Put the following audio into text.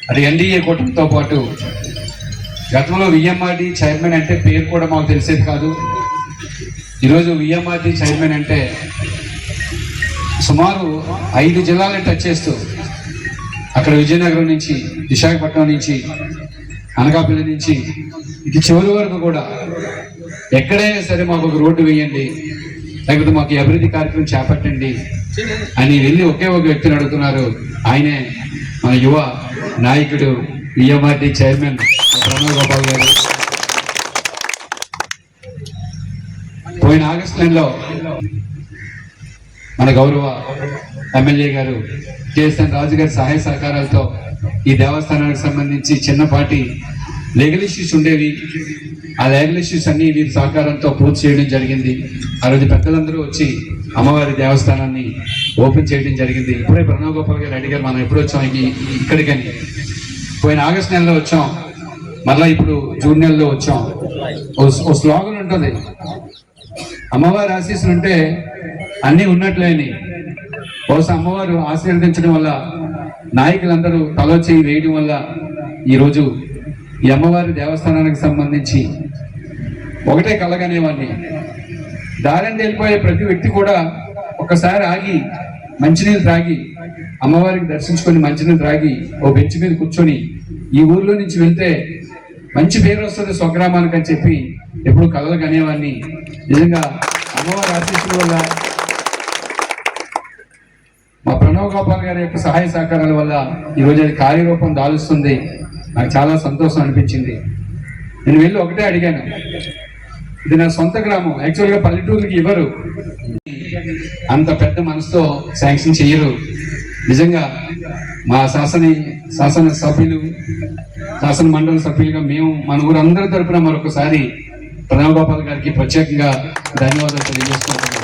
అది ఎన్డీఏ కూటమితో పాటు గతంలో విఎంఆర్డి చైర్మన్ అంటే పేరు కూడా మాకు తెలిసేది కాదు. ఈరోజు విఎంఆర్డి చైర్మన్ అంటే సుమారు 5 జిల్లాలను టచ్ చేస్తూ అక్కడ విజయనగరం నుంచి, విశాఖపట్నం నుంచి, అనకాపల్లి నుంచి ఇటు చివరి వరకు కూడా ఎక్కడైనా సరే మాకు ఒక రోడ్డు వేయండి, లేకపోతే మాకు ఈ అభివృద్ధి కార్యక్రమం చేపట్టండి అని వెళ్ళి ఒకే ఒక వ్యక్తిని అడుగుతున్నారు. ఆయనే మన యువ నాయకుడు విఎంఆర్డి చైర్మన్ ప్రణవ్ గోపాల్ గారు. పోయిన ఆగస్టు నెలలో మన గౌరవ ఎమ్మెల్యే గారు కేఎస్ఎన్ రాజు గారి సహాయ సహకారాలతో ఈ దేవస్థానానికి సంబంధించి చిన్నపాటి లీగల్ ఇష్యూస్ ఉండేవి. ఆ లీగల్ ఇష్యూస్ అన్ని వీరి సహకారంతో పూర్తి చేయడం జరిగింది. ఆ రోజు పెద్దలందరూ వచ్చి అమ్మవారి దేవస్థానాన్ని ఓపెన్ చేయడం జరిగింది. ఇప్పుడే ప్రణవ్ గోపాల్ గారు అడిగారు మనం ఎప్పుడు వచ్చాం ఇక్కడికని. పోయిన ఆగస్టు నెలలో వచ్చాం, మళ్ళీ ఇప్పుడు జూన్ నెలలో వచ్చాం. ఓ స్లోగన్ ఉంటుంది, అమ్మవారి ఆశీస్సులు ఉంటే అన్నీ ఉన్నట్లే అని. బహుశా అమ్మవారు ఆశీర్వదించడం వల్ల, నాయకులందరూ తలో చేయి వేయడం వల్ల ఈరోజు ఈ అమ్మవారి దేవస్థానానికి సంబంధించి ఒకటే కలగనేవాడిని, దారిని వెళ్ళిపోయే ప్రతి వ్యక్తి కూడా ఒకసారి ఆగి మంచినీళ్ళు త్రాగి, అమ్మవారికి దర్శించుకొని మంచినీళ్ళు త్రాగి ఓ బెంచ్ మీద కూర్చొని ఈ ఊర్లో నుంచి వెళ్తే మంచి పేరు వస్తుంది స్వగ్రామానికి అని చెప్పి ఎప్పుడు కలలు కనేవాడిని. నిజంగా అమ్మవారి ఆశీస్సుల వల్ల, మా ప్రణవ్ గోపాల్ గారి యొక్క సహాయ సహకారాల వల్ల ఈరోజు అది కార్యరూపం దాలుస్తుంది. నాకు చాలా సంతోషం అనిపించింది. నేను వెళ్ళి ఒకటే అడిగాను, ఇది నా సొంత గ్రామం, యాక్చువల్గా పల్లెటూరుకి ఇవ్వరు, అంత పెద్ద మనసుతో శాంక్షన్ చెయ్యరు. నిజంగా మా శాసన సభ్యులు, శాసన మండలి సభ్యులుగా మేము మన ఊరందరి తరపున మరొకసారి ప్రణవ్ గోపాల్ గారికి ప్రత్యేకంగా ధన్యవాదాలు తెలియజేసుకుంటున్నాం.